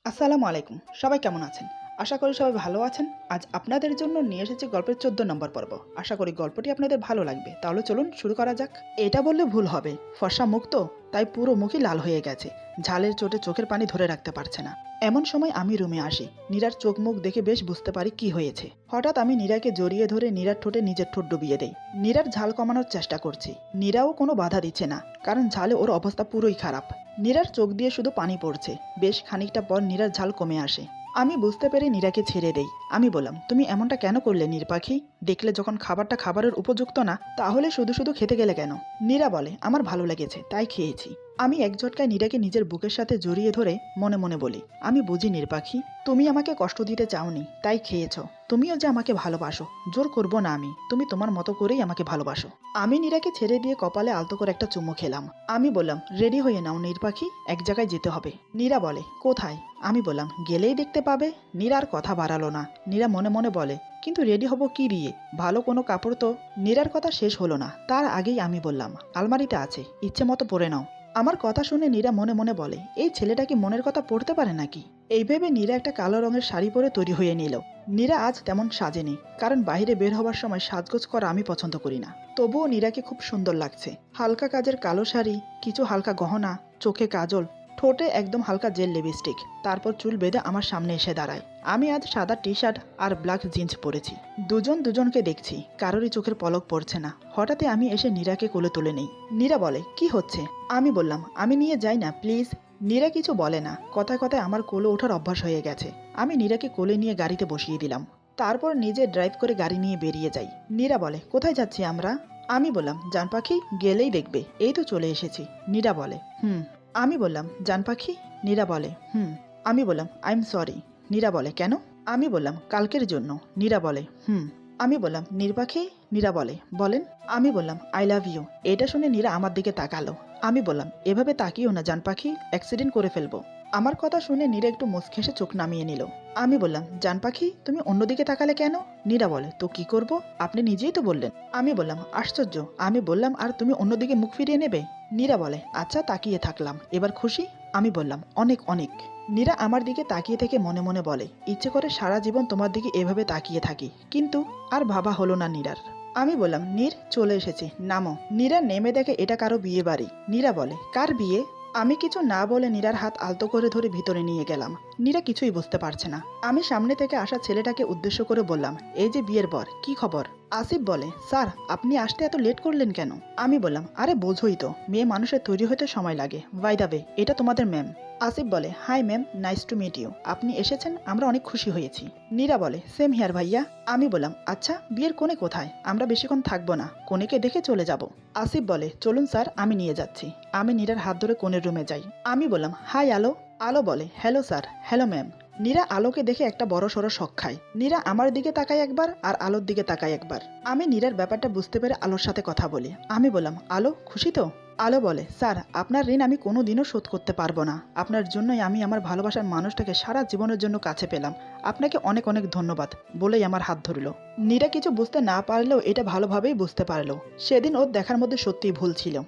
আসসালামু আলাইকুম। সবাই কেমন আছেন? আশা করি সবাই ভালো আছেন। আজ আপনাদের জন্য নিয়ে এসেছি গল্পের ১৪ নম্বর পর্ব। আশা করি গল্পটি আপনাদের ভালো লাগবে। তাহলে চলুন শুরু করা যাক। এটা বললে ভুল হবে। ফর্সা মুখ তো, তাই পুরো মুখই লাল হয়ে গেছে। ঝালের চোটে চোখের পানি ধরে রাখতে পারছে না। এমন সময় আমি রুমে আসি। নীরার চোখ মুখ দেখে বেশ বুঝতে পারি কি হয়েছে। হঠাৎ আমি নীরাকে জড়িয়ে ধরে নীরার ঠোঁটে নিজের ঠোঁট ডুবিয়ে দেই। নীরার ঝাল কমানোর চেষ্টা করছি। নীরাও কোনো বাধা দিচ্ছে না, কারণ ঝালে ওর অবস্থা পুরোই খারাপ। নীরার চোখ দিয়ে শুধু পানি পড়ছে। বেশ খানিকটা পর নীরার ঝাল কমে আসে। আমি বুঝতে পেরে নীরাকে ছেড়ে দেই। আমি বললাম, তুমি এমনটা কেন করলে নীর পাখি? দেখলে যখন খাবারটা খাবারের উপযুক্ত না, তাহলে শুধু শুধু খেতে গেলে কেন? নীরা বলে, আমার ভালো লেগেছে তাই খেয়েছি। আমি এক ঝটকায় নীরাকে নিজের বুকের সাথে জড়িয়ে ধরে মনে মনে বলি, আমি বুঝি নীর পাখি, তুমি আমাকে কষ্ট দিতে চাওনি তাই খেয়েছ। তুমিও যে আমাকে ভালোবাসো, জোর করবো না আমি, তুমি তোমার মতো করেই আমাকে ভালোবাসো। আমি নীরাকে ছেড়ে দিয়ে কপালে আলতো করে একটা চুমু খেলাম। আমি বললাম, রেডি হয়ে নাও নীর পাখি, এক জায়গায় যেতে হবে। নীরা বলে, কোথায়? আমি বললাম, গেলেই দেখতে পাবে। নীরা আর কথা বাড়ালো না। নীরা মনে মনে বলে, কিন্তু রেডি হব কি দিয়ে? ভালো কোনো কাপড় তো। নীরার কথা শেষ হলো না, তার আগেই আমি বললাম, আলমারিতে আছে, ইচ্ছে মতো পরে নাও। আমার কথা শুনে নীরা মনে মনে বলে, এই ছেলেটা কি মনের কথা পড়তে পারে নাকি? এই ভেবে নীরা একটা কালো রঙের শাড়ি পরে তৈরি হয়ে নিল। নীরা আজ তেমন সাজেনি, কারণ বাইরে বের হবার সময় সাজগোজ করা আমি পছন্দ করি না। তবুও নীরাকে খুব সুন্দর লাগছে। হালকা কাজের কালো শাড়ি, কিছু হালকা গহনা, চোখে কাজল, ঠোঁটে একদম হালকা জেল লিপস্টিক, তারপর চুল বেঁধে আমার সামনে এসে দাঁড়ায়। আমি আজ সাদা টি শার্ট আর ব্ল্যাক জিন্স পরেছি। দুজন দুজনকে দেখছি, কারোরই চোখের পলক পড়ছে না। হঠাৎই আমি এসে নীরাকে কোলে তুলে নেই। নীরা বলে, কি হচ্ছে? আমি বললাম, আমি নিয়ে যাই না প্লিজ। নীরা কিছু বলে না। কথায় কথায় আমার কোলে ওঠার অভ্যাস হয়ে গেছে। আমি নীরাকে কোলে নিয়ে গাড়িতে বসিয়ে দিলাম। তারপর নিজে ড্রাইভ করে গাড়ি নিয়ে বেরিয়ে যাই। নীরা বলে, কোথায় যাচ্ছি আমরা? আমি বললাম, জান পাখি, গেলেই দেখবে, এই তো চলে এসেছি। নীরা বলে, হুম। আমি বললাম, জান পাখি? নীরা বলে, হুম। আমি বললাম, আই এম সরি। নীরা বলে, কেন? আমি বললাম, কালকের জন্য। নীরা বলে, হুম। আমি বললাম, নীর পাখি? নীরা বলে, বলেন। আমি বললাম, আই লাভ ইউ। এটা শুনে নীরা আমার দিকে তাকালো। আমি বললাম, এভাবে তাকিও না জান পাখি, অ্যাক্সিডেন্ট করে ফেলবো। আমার কথা শুনে নীরা একটু মুচকেসে চোখ নামিয়ে নিল। আমি বললাম, জান পাখি, তুমি অন্যদিকে তাকালে কেন? নীরা বলে, তো কি করব? আপনি নিজেই তো বললেন। আমি বললাম, আশ্চর্য, আমি বললাম আর তুমি অন্যদিকে মুখ ফিরিয়ে নেবে? নীরা বলে, আচ্ছা তাকিয়ে থাকলাম, এবার খুশি? আমি বললাম, অনেক অনেক। নীরা আমার দিকে তাকিয়ে থেকে মনে মনে বলে, ইচ্ছে করে সারা জীবন তোমার দিকে এভাবে তাকিয়ে থাকি, কিন্তু আর ভাবা হলো না নীরার। আমি বললাম, নীর, চলে এসেছি, নামো। নীরা নেমে দেখে এটা কারো বিয়ে বাড়ি। নীরা বলে, কার বিয়ে? আমি কিছু না বলে নীরার হাত আলতো করে ধরে ভিতরে নিয়ে গেলাম। নীরা কিছুই বুঝতে পারছে না। আমি সামনে থেকে আসা ছেলেটাকে উদ্দেশ্য করে বললাম, এই যে বিয়ের বর, কি খবর? আসিফ বলে, স্যার আপনি আসতে এত লেট করলেন কেন? আমি বললাম, আরে বোঝোই তো, মেয়ে মানুষের তৈরি হতে সময় লাগে। বাই দ্য ওয়ে, এটা তোমাদের ম্যাম। আসিফ বলে, hi ma'am, nice to meet you. আপনি এসেছেন, আমরা অনেক খুশি হয়েছি। নীরা বলে, সেম হিয়ার ভাইয়া। আমি বললাম, আচ্ছা বিয়ের কোণে কোথায়? আমরা বেশিক্ষণ থাকবো না, কোণেকে দেখে চলে যাব। আসিফ বলে, চলুন স্যার, আমি নিয়ে যাচ্ছি। আমি নীরার হাত ধরে কোণের রুমে যাই। আমি বললাম, হাই আলো। আলো বলে, hello sir. Hello ma'am. Neera আলোকে দেখে একটা বড় সড়ো শক খায়। নীরা আমার দিকে তাকায় একবার, আর আলোর দিকে তাকায় একবার। আমি নীরার ব্যাপারটা বুঝতে পেরে আলোর সাথে কথা বলি। আমি বললাম, আলো খুশি তো? আলো বলে, স্যার আপনার ঋণ আমি কোনোদিনও শোধ করতে পারবো না। আপনার জন্যই আমি আমার ভালোবাসার মানুষটাকে সারা জীবনের জন্য কাছে পেলাম। আপনাকে অনেক অনেক ধন্যবাদ, বলেই আমার হাত ধরল। নীরা কিছু বুঝতে না পারলেও এটা ভালোভাবেই বুঝতে পারলো। সেদিন ওর দেখার মধ্যে সত্যিই ভুল ছিল।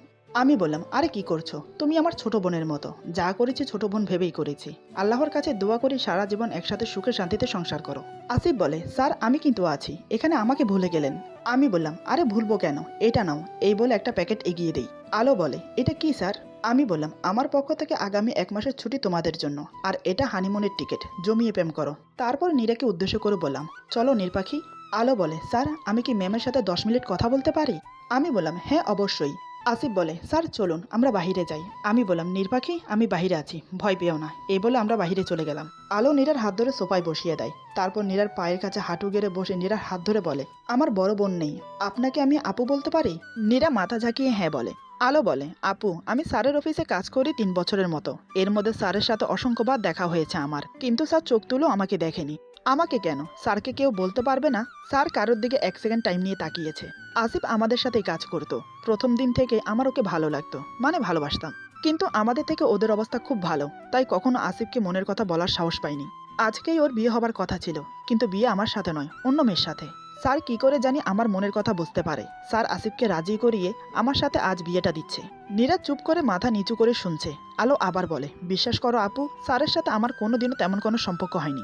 আমি বললাম, আরে কি করছো? তুমি আমার ছোট বোনের মতো, যা করেছি ছোট বোন ভেবেই করেছি। আল্লাহর কাছে দোয়া করি সারা জীবন একসাথে সুখে শান্তিতে সংসার করো। আসিফ বলে, স্যার আমি কিন্তু আছি, এখানে আমাকে ভুলে গেলেন। আমি বললাম, আরে ভুলবো কেন, এটা নাও। এই বলে একটা প্যাকেট এগিয়ে দেই। আলো বলে, এটা কি স্যার? আমি বললাম, আমার পক্ষ থেকে আগামী 1 মাসের ছুটি তোমাদের জন্য, আর এটা হানিমুনের টিকিট, জমিয়ে প্রেম করো। তারপর নীরাকে উদ্দেশ্য করে বললাম, চলো নীর পাখি। আলো বলে, স্যার আমি কি ম্যামের সাথে 10 মিনিট কথা বলতে পারি? আমি বললাম, হ্যাঁ অবশ্যই। আসিফ বলে, স্যার চলুন আমরা বাহিরে যাই। আমি বললাম, নীর পাখি আমি বাহিরে আছি, ভয় পেও না। এই বলে আমরা বাহিরে চলে গেলাম। আলো নীরার হাত ধরে সোফায় বসিয়ে দেয়। তারপর নীরার পায়ের কাছে হাঁটু গেড়ে বসে নীরার হাত ধরে বলে, আমার বড় বোন নেই, আপনাকে আমি আপু বলতে পারি? নীরা মাথা ঝাঁকিয়ে হ্যাঁ বলে। আলো বলে, আপু আমি স্যারের অফিসে কাজ করি 3 বছরের মতো। এর মধ্যে স্যারের সাথে অসংখ্যবার দেখা হয়েছে আমার, কিন্তু স্যার চোখ তুলেও আমাকে দেখেনি। আমাকে কেন, স্যারকে কেউ বলতে পারবে না? স্যার কারোর দিকে 1 সেকেন্ড টাইম নিয়ে তাকিয়েছে। আসিফ আমাদের সাথেই কাজ করতো। প্রথম দিন থেকে আমার ওকে ভালো লাগতো, মানে ভালোবাসতাম। কিন্তু আমাদের থেকে ওদের অবস্থা খুব ভালো, তাই কখনো আসিফকে মনের কথা বলার সাহস পাইনি। আজকেই ওর বিয়ে হবার কথা ছিল, কিন্তু বিয়ে আমার সাথে নয়, অন্য মেয়ের সাথে। স্যার কি করে জানি আমার মনের কথা বুঝতে পারে। স্যার আসিফকে রাজি করিয়ে আমার সাথে আজ বিয়েটা দিচ্ছে। নীরা চুপ করে মাথা নিচু করে শুনছে। আলো আবার বলে, বিশ্বাস করো আপু, স্যারের সাথে আমার কোনোদিনও তেমন কোনো সম্পর্ক হয়নি।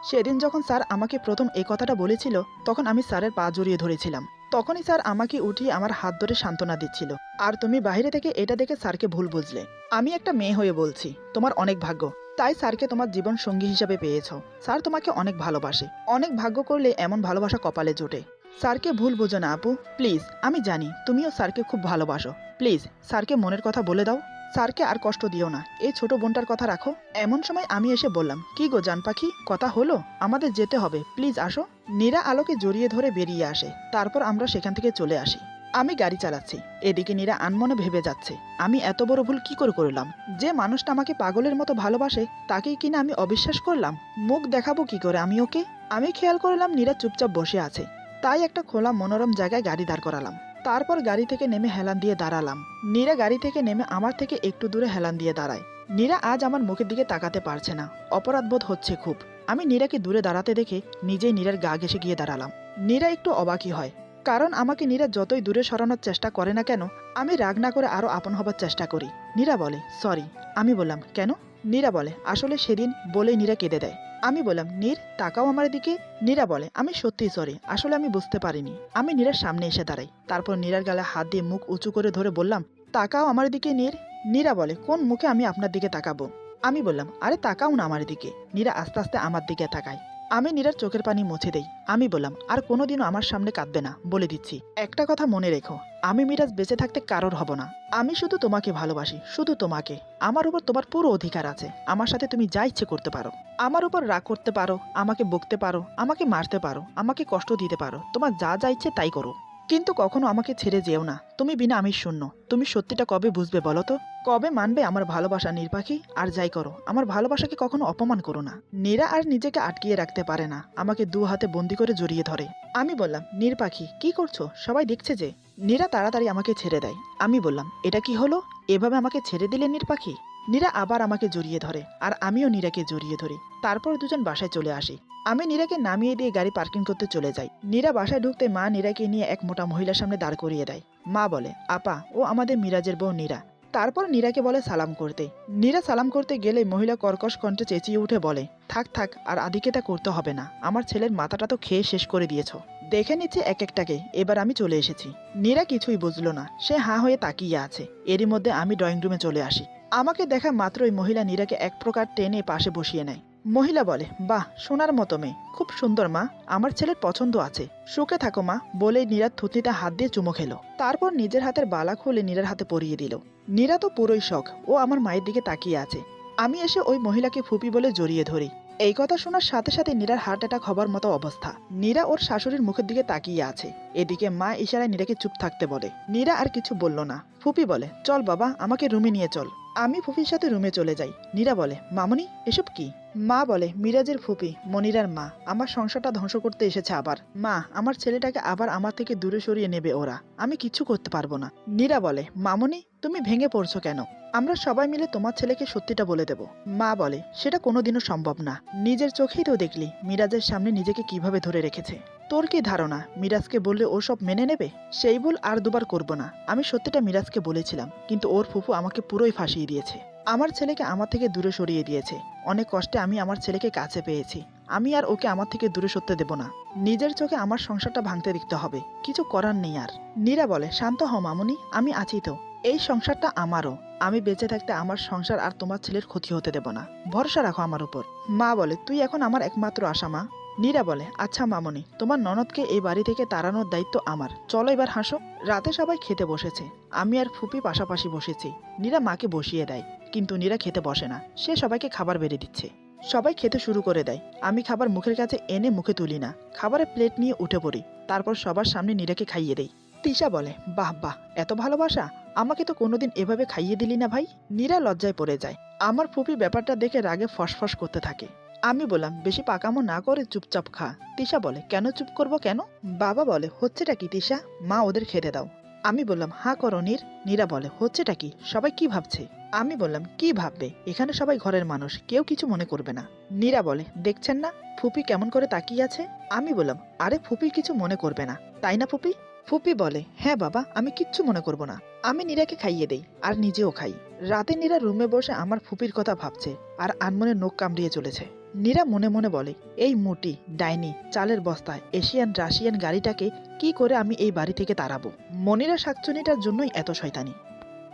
সেদিন যখন স্যার আমাকে প্রথম এই কথাটা বলেছিল তখন আমি স্যারের পা জড়িয়ে ধরেছিলাম। তখনই স্যার আমাকে উঠিয়ে আমার হাত ধরে সান্ত্বনা দিচ্ছিল। আর তুমি বাইরে থেকে এটা দেখে স্যারকে ভুল বুঝলে। আমি একটা মেয়ে হয়ে বলছি, তোমার অনেক ভাগ্য, তাই স্যারকে তোমার জীবন সঙ্গী হিসাবে পেয়েছো। স্যার তোমাকে অনেক ভালোবাসে। অনেক ভাগ্য করলে এমন ভালোবাসা কপালে জোটে। স্যারকে ভুল বোঝো না আপু, প্লিজ। আমি জানি তুমিও স্যারকে খুব ভালোবাসো। প্লিজ স্যারকে মনের কথা বলে দাও। স্যারকে আর কষ্ট দিও না। এই ছোট বোনটার কথা রাখো। এমন সময় আমি এসে বললাম, কি গো জান পাখি, কথা হলো? আমাদের যেতে হবে, প্লিজ আসো। নীরা আলোকে জড়িয়ে ধরে বেরিয়ে আসে। তারপর আমরা সেখান থেকে চলে আসি। আমি গাড়ি চালাচ্ছি, এদিকে নীরা আনমনে ভেবে যাচ্ছে, আমি এত বড় ভুল কি করে করলাম? যে মানুষটা আমাকে পাগলের মতো ভালোবাসে তাকেই কিনা আমি অবিশ্বাস করলাম। মুখ দেখাবো কি করে আমি ওকে? আমি খেয়াল করলাম নীরা চুপচাপ বসে আছে। তাই একটা খোলা মনোরম জায়গায় গাড়ি দাঁড় করালাম। তারপর গাড়ি থেকে নেমে হেলান দিয়ে দাঁড়ালাম। নীরা গাড়ি থেকে নেমে আমার থেকে একটু দূরে হেলান দিয়ে দাঁড়ায়। নীরা আজ আমার মুখের দিকে তাকাতে পারছে না। অপরাধবোধ হচ্ছে খুব। আমি নীরাকে দূরে দাঁড়াতে দেখে নিজেই নীরার গা ঘেঁষে গিয়ে দাঁড়ালাম। নীরা একটু অবাকই হয়, কারণ আমাকে নীরা যতই দূরে সরানোর চেষ্টা করে না কেন, আমি রাগ না করে আরো আপন হবার চেষ্টা করি। নীরা বলে, সরি। আমি বললাম, কেন? নীরা বলে, আসলে সেদিন বলেই নীরা কেঁদে দেয়। আমি বললাম, নীর তাকাও আমার দিকে। নীরা বলে, আমি সত্যিই সরি, আসলে আমি বুঝতে পারিনি। আমি নীরার সামনে এসে দাঁড়াই। তারপর নীরার গালে হাত দিয়ে মুখ উঁচু করে ধরে বললাম, তাকাও আমার দিকে নীর। নীরা বলে, কোন মুখে আমি আপনার দিকে তাকাবো? আমি বললাম, আরে তাকাও না আমার দিকে। নীরা আস্তে আস্তে আমার দিকে তাকায়। আমি নীরার চোখের পানি মুছে দেই। আমি বললাম, আর কোনোদিনও আমার সামনে কাঁদবে না, বলে দিচ্ছি। একটা কথা মনে রেখো, আমি মিরাজ বেঁচে থাকতে কারোর হব না। আমি শুধু তোমাকে ভালোবাসি, শুধু তোমাকে। আমার উপর তোমার পুরো অধিকার আছে। আমার সাথে তুমি যা ইচ্ছে করতে পারো। আমার উপর রাগ করতে পারো, আমাকে বকতে পারো, আমাকে মারতে পারো, আমাকে কষ্ট দিতে পারো, তোমার যা যা ইচ্ছে তাই করো। কিন্তু কখনো আমাকে ছেড়ে যেও না। তুমি বিনা আমি শূন্য। তুমি সত্যিটা কবে বুঝবে বলো তো? কবে মানবে আমার ভালোবাসা নির্পাখি? আর যাই করো, আমার ভালোবাসাকে কখনো অপমান করো না। নীরা আর নিজেকে আটকিয়ে রাখতে পারে না, আমাকে দু হাতে বন্দি করে জড়িয়ে ধরে। আমি বললাম, নির্পাখি কি করছো? সবাই দেখছে যে। নীরা তাড়াতাড়ি আমাকে ছেড়ে দেয়। আমি বললাম, এটা কি হলো? এভাবে আমাকে ছেড়ে দিলে নির্পাখি? নীরা আবার আমাকে জড়িয়ে ধরে, আর আমিও নীরাকে জড়িয়ে ধরি। তারপর দুজন বাসায় চলে আসি। আমি নীরাকে নামিয়ে দিয়ে গাড়ি পার্কিং করতে চলে যাই। নীরা বাসায় ঢুকতে মা নীরাকে নিয়ে এক মোটা মহিলার সামনে দাঁড় করিয়ে দেয়। মা বলে, আপা, ও আমাদের মিরাজের বউ নীরা। তারপর নীরাকে বলে সালাম করতে। নীরা সালাম করতে গেলে মহিলা কর্কশ কণ্ঠে চেঁচিয়ে উঠে বলে, থাক থাক, আর আদিকেতা করতে হবে না। আমার ছেলের মাথাটা তো খেয়ে শেষ করে দিয়েছ। দেখে নিচ্ছে এক একটাকে। এবার আমি চলে এসেছি। নীরা কিছুই বুঝলো না, সে হাঁ হয়ে তাকিয়ে আছে। এরই মধ্যে আমি ড্রয়িং রুমে চলে আসি। আমাকে দেখা মাত্রই মহিলা নীরাকে এক প্রকার টেনে পাশে বসিয়ে নেয়। মহিলা বলে, বাহ, সোনার মতো মেয়ে, খুব সুন্দর মা, আমার ছেলের পছন্দ আছে। সুখে থাকো মা, বলেই নীরা থুতনিতে হাত দিয়ে চুমো খেলো। তারপর নিজের হাতের বালা খুলে নীরার হাতে পরিয়ে দিল। নীরা তো পুরোই শখ, ও আমার মায়ের দিকে তাকিয়ে আছে। আমি এসে ওই মহিলাকে ফুপি বলে জড়িয়ে ধরি। এই কথা শোনার সাথে সাথে নীরার হার্ট অ্যাটাক হবার মতো অবস্থা। নীরা ওর শাশুড়ির মুখের দিকে তাকিয়ে আছে। এদিকে মা ইশারায় নীরাকে চুপ থাকতে বলে। নীরা আর কিছু বলল না। ফুপি বলে, চল বাবা, আমাকে রুমে নিয়ে চল। আমি ফুপির সাথে রুমে চলে যাই। নীরা বলে, মামনি এসব কি? মা বলে, মিরাজের ফুপি, মনিরার মা, আমার সংসারটা ধ্বংস করতে এসেছে আবার। মা, আমার ছেলেটাকে আবার আমার থেকে দূরে সরিয়ে নেবে ওরা। আমি কিছু করতে পারবো না। নীরা বলে, মামনি তুমি ভেঙে পড়ছো কেন? আমরা সবাই মিলে তোমার ছেলেকে সত্যিটা বলে দেব। মা বলে, সেটা কোনোদিনও সম্ভব না। নিজের চোখেই তো দেখলি মিরাজের সামনে নিজেকে কিভাবে ধরে রেখেছে। তোর কি ধারণা মিরাজকে বললে ও সব মেনে নেবে? সেই ভুল আর দুবার করব না। আমি সত্যিটা মিরাজকে বলেছিলাম, কিন্তু ওর ফুফু আমাকে পুরোই ফাঁসিয়ে দিয়েছে। আমার ছেলেকে আমার থেকে দূরে সরিয়ে দিয়েছে। অনেক কষ্টে আমি আমার ছেলেকে কাছে পেয়েছি। আমি আর ওকে আমার থেকে দূরে সরতে দেব না। নিজের চোখে আমার সংসারটা ভাঙতে দেখতে হবে, কিছু করার নেই আর। নীরা বলে, শান্ত হও মামুনি, আমি আছি তো। এই সংসারটা আমারও। আমি বেঁচে থাকতে আমার সংসার আর তোমার ছেলের ক্ষতি হতে দেব না। ভরসা রাখো আমার উপর। মা বলে, তুই এখন আমার একমাত্র আশা মা। নীরা বলে, আচ্ছা মামনি, তোমার ননদকে এই বাড়ি থেকে তাড়ানোর দায়িত্ব আমার। চলো এবার হাসো। রাতে সবাই খেতে বসেছে। আমি আর ফুপি পাশাপাশি বসেছি। নীরা মাকে বসিয়ে দেয়, কিন্তু নীরা খেতে বসে না। সে সবাইকে খাবার বেড়ে দিচ্ছে। সবাই খেতে শুরু করে দেয়। আমি খাবার মুখের কাছে এনে মুখে তুলি না, খাবারের প্লেট নিয়ে উঠে পড়ি। তারপর সবার সামনে নীরাকে খাইয়ে দেই। তিশা বলে, বাহ বাহ, এত ভালোবাসা! আমাকে তো কোনোদিন এভাবে খাইয়ে দিলি না ভাই। নীরা লজ্জায় পড়ে যায়। আমার ফুপি ব্যাপারটা দেখে রাগে ফসফস করতে থাকে। আমি বললাম, বেশি পাকামো না করে চুপচাপ খা। তিশা বলে, কেন চুপ করব কেন? বাবা বলে, হচ্ছেটা কি তিশা? মা, ওদের খেতে দাও। আমি বললাম, হা করো নীর। নীরা বলে, হচ্ছেটা কি? সবাই কি ভাবছে? আমি বললাম, কি ভাববে? এখানে সবাই ঘরের মানুষ, কেউ কিছু মনে করবে না। নীরা বলে, দেখছেন না, ফুপি কেমন করে তাকিয়ে আছে। আমি বললাম, আরে ফুপি কিছু মনে করবে না, তাই না ফুপি? ফুপি বলে, হ্যাঁ বাবা, আমি কিচ্ছু মনে করব না। আমি নীরাকে খাইয়ে দেই আর নিজেও খাই। রাতে নীরা রুমে বসে আমার ফুপির কথা ভাবছে আর আনমনে নখ কামড়িয়ে চলেছে। নীরা মনে মনে বলে, এই মুটি ডাইনি চালের বস্তায় এশিয়ান রাশিয়ান গাড়িটাকে কি করে আমি এই বাড়ি থেকে তাড়াবো। মনিরা শাকচুনিটার জন্যই এত শয়তানি,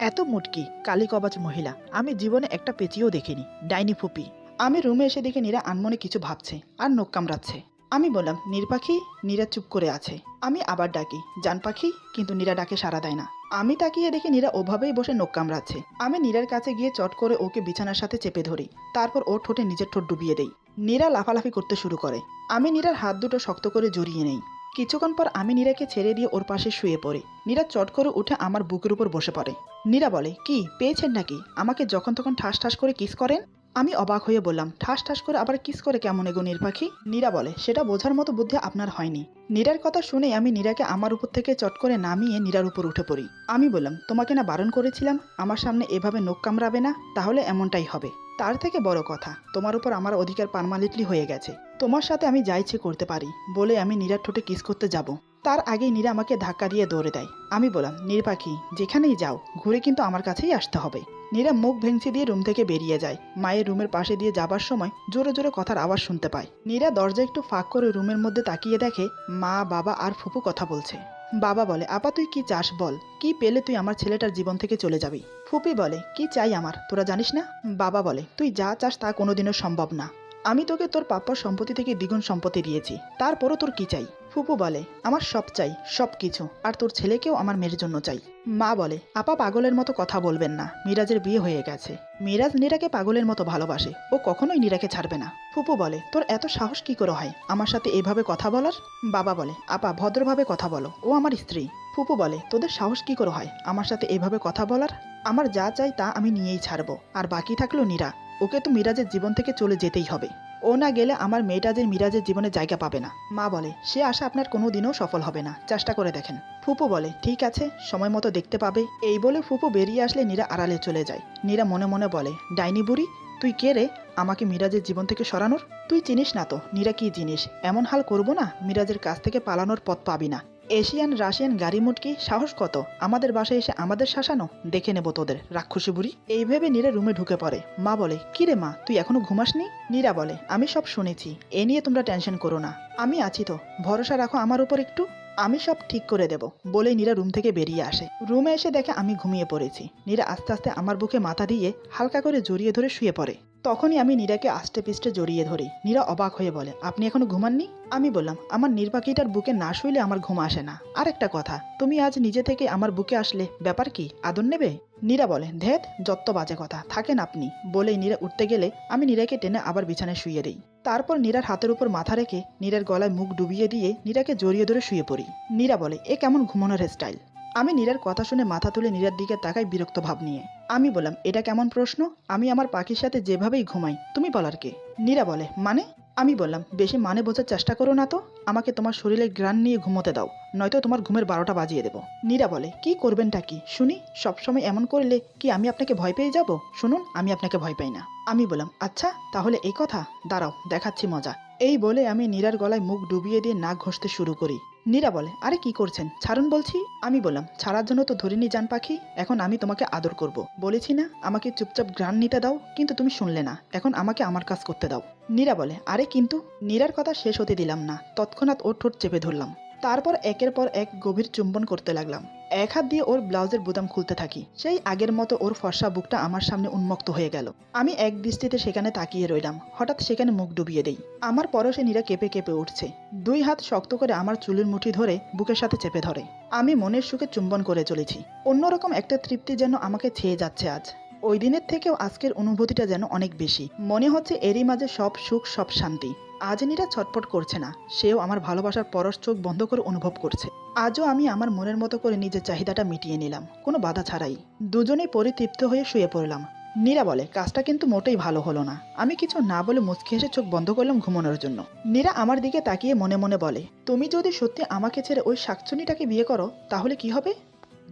এত মুটকি কালিকবাজ মহিলা আমি জীবনে একটা পেঁচিয়েও দেখিনি। ডাইনি ফুপি। আমি রুমে এসে দেখে নীরা আনমনে কিছু ভাবছে আর নখ কামড়াচ্ছে। আমি বললাম, নীর পাখি। নীরা চুপ করে আছে। আমি আবার ডাকি, জান পাখি, কিন্তু নীরা ডাকে সাড়া দেয় না। আমি তাকিয়ে দেখি নীরা ওভাবেই বসে নখ কামড়াচ্ছে। আমি নীরার কাছে গিয়ে চট করে ওকে বিছানার সাথে চেপে ধরি, তারপর ওর ঠোঁটে নিজের ঠোঁট ডুবিয়ে দেই। নীরা লাফালাফি করতে শুরু করে। আমি নীরার হাত দুটো শক্ত করে জড়িয়ে নেই। কিছুক্ষণ পর আমি নীরাকে ছেড়ে দিয়ে ওর পাশে শুয়ে পড়ি। নীরা চট করে উঠে আমার বুকের উপর বসে পড়ে। নীরা বলে, কি পেয়েছেন নাকি? আমাকে যখন তখন ঠাস ঠাস করে কিস করেন। আমি অবাক হয়ে বললাম, ঠাস ঠাস করে আবার কিস করে কেমন এগো নীর পাখি? নীরা বলে, সেটা বোঝার মতো বুদ্ধি আপনার হয়নি। নীরার কথা শুনে আমি নীরাকে আমার উপর থেকে চট করে নামিয়ে নীরার উপর উঠে পড়ি। আমি বললাম, তোমাকে না বারণ করেছিলাম আমার সামনে এভাবে নখ কামড়াবে না? তাহলে এমনটাই হবে। তার থেকে বড় কথা, তোমার উপর আমার অধিকার পার্মানেন্টলি হয়ে গেছে। তোমার সাথে আমি যা ইচ্ছে করতে পারি। বলে আমি নীরার ঠোঁটে কিস করতে যাব, তার আগেই নীরা আমাকে ধাক্কা দিয়ে দৌড়ে দেয়। আমি বললাম, নীর পাখি, যেখানেই যাও ঘুরে কিন্তু আমার কাছেই আসতে হবে। নীরা মুখ ভেঙচি দিয়ে রুম থেকে বেরিয়ে যায়। মায়ের রুমের পাশে দিয়ে যাবার সময় জোরে জোরে কথার আওয়াজ শুনতে পায়। নীরা দরজা একটু ফাঁক করে রুমের মধ্যে তাকিয়ে দেখে মা, বাবা আর ফুপু কথা বলছে। বাবা বলে, আপা তুই কি চাস বল, কি পেলে তুই আমার ছেলেটার জীবন থেকে চলে যাবি? ফুপি বলে, কি চাই আমার, তোরা জানিস না? বাবা বলে, তুই যা চাস তা কোনোদিনও সম্ভব না। আমি তোকে তোর পাপ্পার সম্পত্তি থেকে দ্বিগুণ সম্পত্তি দিয়েছি, তারপরও তোর কি চাই? ফুপু বলে, আমার সব চাই, সব কিছু, আর তোর ছেলেকেও আমার মেয়ের জন্য চাই। মা বলে, আপা পাগলের মতো কথা বলবেন না, মিরাজের বিয়ে হয়ে গেছে। মিরাজ নীরাকে পাগলের মতো ভালোবাসে, ও কখনোই নীরাকে ছাড়বে না। ফুপু বলে, তোর এত সাহস কি করে হয় আমার সাথে এভাবে কথা বলার? বাবা বলে, আপা ভদ্রভাবে কথা বলো, ও আমার স্ত্রী। ফুপু বলে, তোদের সাহস কি করে হয় আমার সাথে এভাবে কথা বলার? আমার যা চাই তা আমি নিয়েই ছাড়বো, আর বাকি থাকলো নীরা। ওকে তো মিরাজের জীবন থেকে চলে যেতেই হবে। ও না গেলে আমার মেয়েটা যে মিরাজের জীবনে জায়গা পাবে না। মা বলে, সে আশা আপনার কোনো দিনও সফল হবে না, চেষ্টা করে দেখেন। ফুপু বলে, ঠিক আছে, সময় মতো দেখতে পাবে। এই বলে ফুপু বেরিয়ে আসলে নীরা আড়ালে চলে যায়। নীরা মনে মনে বলে, ডাইনি বুড়ি, তুই কে রে আমাকে মিরাজের জীবন থেকে সরানোর? তুই চিনিস না তো নীরা কি জিনিস। এমন হাল করবো না, মিরাজের কাছ থেকে পালানোর পথ পাবি না। এশিয়ান রাশিয়ান গাড়ি মুটকি সাহস কত আমাদের বাসায় এসে আমাদের শাসানো, দেখে নেব তোদের রাক্ষসী বুড়ি। এই ভেবে নীরা রুমে ঢুকে পড়ে। মা বলে, কি রে মা, তুই এখনো ঘুমাসনি? নীরা বলে, আমি সব শুনেছি, এ নিয়ে তোমরা টেনশন করো না, আমি আছি তো, ভরসা রাখো আমার উপর একটু, আমি সব ঠিক করে দেব। বলে নীরা রুম থেকে বেরিয়ে আসে। রুমে এসে দেখে আমি ঘুমিয়ে পড়েছি। নীরা আস্তে আস্তে আমার বুকে মাথা দিয়ে হালকা করে জড়িয়ে ধরে শুয়ে পড়ে। তখনই আমি নীরাকে আষ্টে পিষ্টে জড়িয়ে ধরি। নীরা অবাক হয়ে বলে, আপনি এখনো ঘুমাননি? আমি বললাম, আমার নির্বাকিটার বুকে না শুইলে আমার ঘুম আসে না। আর একটা কথা, তুমি আজ নিজে থেকে আমার বুকে আসলে ব্যাপার কি, আদর নেবে? নীরা বলে, ধেত যত বাজে কথা, থাকেন আপনি। বলেই নীরা উঠতে গেলে আমি নীরাকে টেনে আবার বিছানায় শুইয়ে দিই। তারপর নীরার হাতের উপর মাথা রেখে নীরার গলায় মুখ ডুবিয়ে দিয়ে নীরাকে জড়িয়ে ধরে শুয়ে পড়ি। নীরা বলে, এ কেমন ঘুমানোর স্টাইল? আমি নীরার কথা শুনে মাথা তুলে নীরার দিকে তাকাই বিরক্ত ভাব নিয়ে। আমি বললাম, এটা কেমন প্রশ্ন? আমি আমার পাখির সাথে যেভাবেই ঘুমাই, তুমি বলার কে? নীরা বলে, মানে? আমি বললাম, বেশি মানে বোঝার চেষ্টা করো না তো, আমাকে তোমার শরীরে গ্রান নিয়ে ঘুমোতে দাও, নয়তো তোমার ঘুমের 12টা বাজিয়ে দেবো। নীরা বলে, কি করবেনটা কি শুনি? সবসময় এমন করলে কি আমি আপনাকে ভয় পেয়ে যাব? শুনুন, আমি আপনাকে ভয় পাই না। আমি বললাম, আচ্ছা তাহলে এই কথা, দাঁড়াও দেখাচ্ছি মজা। এই বলে আমি নীরার গলায় মুখ ডুবিয়ে দিয়ে নাক ঘষতে শুরু করি। নীরা বলে, আরে কি করছেন, ছাড়ুন বলছি। আমি বললাম, ছাড়ার জন্য তো ধরিনি জান পাখি, এখন আমি তোমাকে আদর করব। বলেছি না আমাকে চুপচাপ ঘ্রাণ নিতে দাও, কিন্তু তুমি শুনলে না, এখন আমাকে আমার কাজ করতে দাও। নীরা বলে, আরে কিন্তু। নীরার কথা শেষ হতে দিলাম না, তৎক্ষণাৎ ওর ঠোঁট চেপে ধরলাম। তারপর একের পর এক গভীর চুম্বন করতে লাগলাম। এক হাত দিয়ে ওর ব্লাউজের বোতাম খুলতে থাকি। সেই আগের মতো ওর ফর্সা বুকটা আমার সামনে উন্মুক্ত হয়ে গেল। আমি এক দৃষ্টিতে সেখানে তাকিয়ে রইলাম। হঠাৎ সেখানে মুখ ডুবিয়ে দেই। আমার পরশে নীরা কেঁপে কেঁপে উঠছে। দুই হাত শক্ত করে আমার চুলের মুঠি ধরে বুকের সাথে চেপে ধরে। আমি মনের সুখে চুম্বন করে চলেছি। অন্যরকম একটা তৃপ্তি যেন আমাকে ছেয়ে যাচ্ছে আজ। ওই দিনের থেকেও আজকের অনুভূতিটা যেন অনেক বেশি। মনে হচ্ছে এরই মাঝে সব সুখ সব শান্তি। আজ নীরা ছটফট করছে না, সেও আমার ভালোবাসার পরশ চোখ বন্ধ করে অনুভব করছে। আজও আমি আমার মনের মতো করে নিজের চাহিদাটা মিটিয়ে নিলাম, কোনো বাধা ছাড়াই। দুজনেই পরিতৃপ্ত হয়ে শুয়ে পড়লাম। নীরা বলে, কাজটা কিন্তু মোটেই ভালো হলো না। আমি কিছু না বলে মুচকি হেসে চোখ বন্ধ করলাম ঘুমানোর জন্য। নীরা আমার দিকে তাকিয়ে মনে মনে বলে, তুমি যদি সত্যি আমাকে ছেড়ে ওই শাকচুনিটাকে বিয়ে করো তাহলে কি হবে?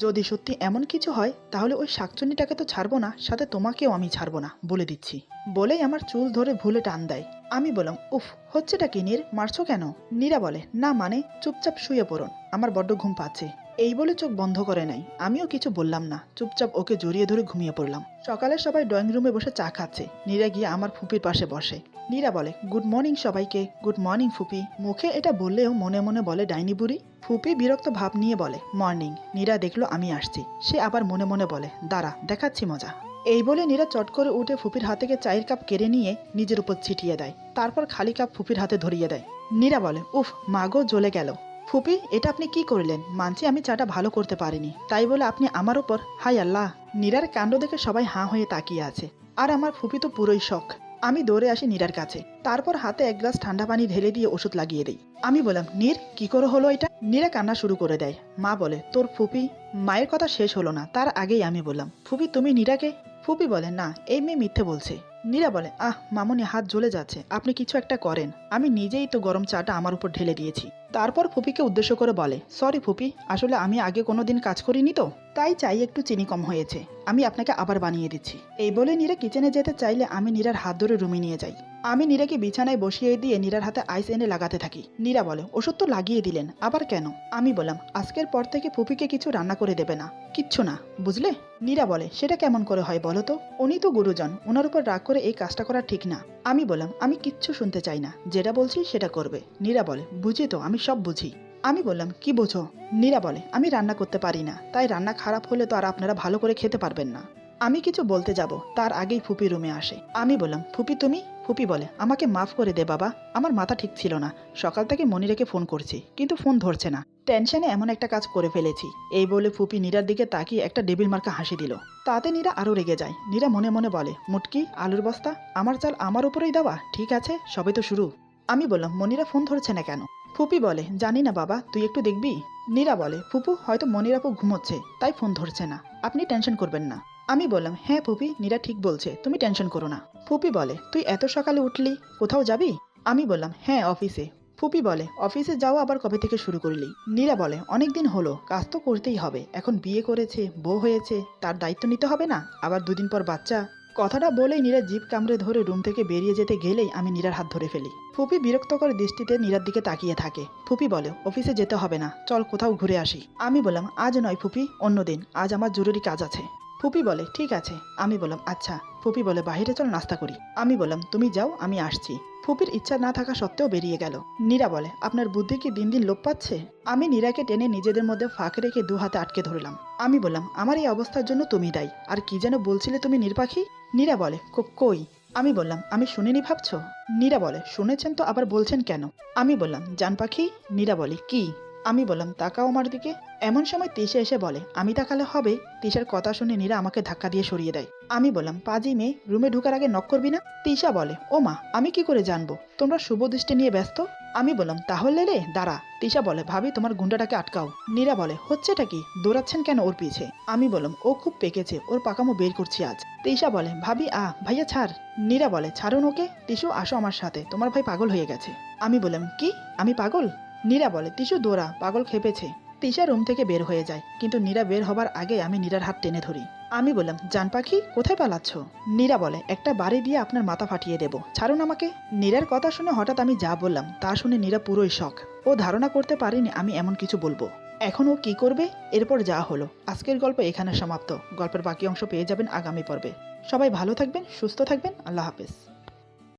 যদি সত্যি এমন কিছু হয় তাহলে ওই শাকচুনিটাকে তো ছাড়বো না, সাথে তোমাকেও আমি ছাড়বো না, বলে দিচ্ছি। বলেই আমার চুল ধরে ভুলে টান দেয়। আমি বললাম, উফ, হচ্ছেটা কি নীর, মারছো কেন? নীরা বলে, না মানে চুপচাপ শুয়ে পড়ুন, আমার বড্ড ঘুম পাচ্ছে। এই বলে চোখ বন্ধ করে নাই। আমিও কিছু বললাম না, চুপচাপ ওকে জড়িয়ে ধরে ঘুমিয়ে পড়লাম। সকালে সবাই ড্রয়িং রুমে বসে চা খাচ্ছে। নীরা গিয়ে আমার ফুপির পাশে বসে। নীরা বলে, গুড মর্নিং সবাইকে। গুড মর্নিং ফুপি। মুখে এটা বললেও মনে মনে বলে ডাইনি বুড়ি। ফুপি বিরক্ত ভাব নিয়ে বলে, মর্নিং। নীরা দেখলো আমি আসছি, সে আবার মনে মনে বলে, দাঁড়া, দেখাচ্ছি মজা। এই বলে নীরা চট করে উঠে ফুপির হাত থেকে চায়ের কাপ কেড়ে নিয়ে নিজের উপর ছিটিয়ে দেয়। তারপর খালি কাপ ফুপির হাতে ধরিয়ে দেয়। নীরা বলে, উফ, মাগো জ্বলে গেল। ফুপি, এটা আপনি কি করলেন? মানছি আমি চাটা ভালো করতে পারিনি, তাই বলে আপনি আমার উপর? হাই আল্লাহ। নীরার কাণ্ড দেখে সবাই হাঁ হয়ে তাকিয়ে আছে। আর আমার ফুপি তো পুরোই শখ। আমি দৌড়ে আসি নীরার কাছে। তারপর হাতে এক গ্লাস ঠান্ডা পানি ঢেলে দিয়ে ওষুধ লাগিয়ে দিই। আমি বললাম, নীর, কি করে হলো এটা? নীরা কান্না শুরু করে দেয়। মা বলে, তোর ফুপি। মায়ের কথা শেষ হলো না, তার আগেই আমি বললাম, ফুপি তুমি নীরাকে? ফুপি বলে, না, এই মেয়ে মিথ্যে বলছে। নীরা বলে, আহ মামুনি, হাত জ্বলে যাচ্ছে, আপনি কিছু একটা করেন। আমি নিজেই তো গরম চাটা আমার উপর ঢেলে দিয়েছি। তারপর ফুপিকে উদ্দেশ্য করে বলে, সরি ফুপি, আসলে আমি আগে কোনোদিন কাজ করিনি তো, তাই চাই একটু চিনি কম হয়েছে, আমি আপনাকে আবার বানিয়ে দিচ্ছি। এই বলে নীরা কিচেনে যেতে চাইলে আমি নীরার হাত ধরে রুমে নিয়ে যাই। আমি নীরাকে বিছানায় বসিয়ে দিয়ে নীরার হাতে আইস এনে লাগাতে থাকি। নীরা বলে, ওষুধ তো লাগিয়ে দিলেন, আবার কেন? আমি বললাম, আজকের পর থেকে ফুপিকে কিছু রান্না করে দেবে না, কিচ্ছু না, বুঝলে? নীরা বলে, সেটা কেমন করে হয় বলো তো? উনি তো গুরুজন, ওনার উপর রাগ করে এই কাজটা করা ঠিক না। আমি বললাম, আমি কিচ্ছু শুনতে চাই না, যেটা বলছি সেটা করবে। নীরা বলে, বুঝি তো, আমি সব বুঝি। আমি বললাম, কি বোঝো? নীরা বলে, আমি রান্না করতে পারি না, তাই রান্না খারাপ হলে তো আর আপনারা ভালো করে খেতে পারবেন না। আমি কিছু বলতে যাব, তার আগেই ফুপি রুমে আসে। আমি বললাম, ফুপি তুমি? ফুপি বলে, আমাকে মাফ করে দে বাবা, আমার মাথা ঠিক ছিল না। সকাল থেকে মনিরাকে ফোন করছি, কিন্তু ফোন ধরছে না। টেনশনে এমন একটা কাজ করে ফেলেছি। এই বলে ফুপি নীরার দিকে তাকিয়ে একটা ডেবিল মার্কা হাসি দিল। তাতে নীরা আরও রেগে যায়। নীরা মনে মনে বলে, মুটকি, আলুর বস্তা, আমার চাল আমার উপরেই দেওয়া, ঠিক আছে, সবে তো শুরু। আমি বললাম, মনিরা ফোন ধরছে না কেন? ফুপি বলে, জানি না বাবা, তুই একটু দেখবি। নীরা বলে, ফুপু, হয়তো মনিরাপু ঘুমোচ্ছে, তাই ফোন ধরছে না, আপনি টেনশন করবেন না। আমি বললাম, হ্যাঁ ফুপি, নীরা ঠিক বলছে, তুমি টেনশন করো না। ফুপি বলে, তুই এত সকালে উঠলি, কোথাও যাবি? আমি বললাম, হ্যাঁ অফিসে। ফুপি বলে, অফিসে যাওয়া আবার কবে থেকে শুরু করলি? নীরা বলে, অনেকদিন হলো, কাজ তো করতেই হবে, এখন বিয়ে করেছে, বউ হয়েছে, তার দায়িত্ব নিতে হবে না? আবার দুদিন পর বাচ্চা। কথাটা বলেই নীরা জিভ কামড়ে ধরে রুম থেকে বেরিয়ে যেতে গেলেই আমি নীরার হাত ধরে ফেলি। ফুপি বিরক্তকর দৃষ্টিতে নীরার দিকে তাকিয়ে থাকে। ফুপি বলে, অফিসে যেতে হবে না, চল কোথাও ঘুরে আসি। আমি বললাম, আজ নয় ফুপি, অন্যদিন, আজ আমার জরুরি কাজ আছে। ফুপি বলে, ঠিক আছে। আমি বললাম, আচ্ছা। ফুপি বলে, বাইরে চল নাস্তা করি। আমি বললাম, তুমি যাও, আমি আসছি। ফুপির ইচ্ছা না থাকা সত্ত্বেও বেরিয়ে গেল। নীরা বলে, আপনার বুদ্ধি কি দিন দিন লোপ পাচ্ছে? আমি নীরাকে টেনে নিজেদের মধ্যে ফাঁক রেখে দু হাতে আটকে ধরলাম। আমি বললাম, আমার এই অবস্থার জন্য তুমি দায়ী। আর কি যেন বলছিলে তুমি, নির্পাখি? নীরা বলে, কই? আমি বললাম, আমি শুনিনি ভাবছো? নীরা বলে, শুনেছেন তো আবার বলছেন কেন? আমি বললাম, জান পাখি। নীরা বলে, কি? আমি বললাম, তাকাও আমার দিকে। এমন সময় তিশা এসে বলে, আমি তাকালে হবে? তিশার কথা শুনে নীরা আমাকে ধাক্কা দিয়ে সরিয়ে দেয়। আমি বললাম, পাজি মেয়ে, রুমে ঢুকার আগে নক করবি না? তিশা বলে, ও মা, আমি কি করে জানবো? তোমরা শুভ দৃষ্টি নিয়ে ব্যস্ত। আমি বললাম, তাহলে রে দাঁড়া। তিশা বলে, ভাবি তোমার গুন্ডাটাকে আটকাও। নীরা বলে, হচ্ছেটা কি? দৌড়াচ্ছেন কেন ওর পিছে? আমি বললাম, ও খুব পেকেছে, ওর পাকামো বের করছি আজ। তিশা বলে, ভাবি ভাইয়া ছাড়। নীরা বলে, ছাড়ুন ওকে। তিশু, আসো আমার সাথে, তোমার ভাই পাগল হয়ে গেছে। আমি বললাম, কি? আমি পাগল? নীরা বলে, তিশু দৌড়া, পাগল খেপেছে। তিশা রুম থেকে বের হয়ে যায়, কিন্তু নীরা বের হবার আগে আমি নীরার হাত টেনে ধরি। আমি বললাম, জান পাখি, কোথায় পালাচ্ছ? নীরা বলে, একটা বাড়ি দিয়ে আপনার মাথা ফাটিয়ে দেব, ছাড়ুন আমাকে। নীরার কথা শুনে হঠাৎ আমি যা বললাম তা শুনে নীরা পুরোই শখ। ও ধারণা করতে পারেনি আমি এমন কিছু বলবো। এখন ও কি করবে? এরপর যা হলো। আজকের গল্প এখানে সমাপ্ত। গল্পের বাকি অংশ পেয়ে যাবেন আগামী পর্বে। সবাই ভালো থাকবেন, সুস্থ থাকবেন, আল্লাহ হাফেজ।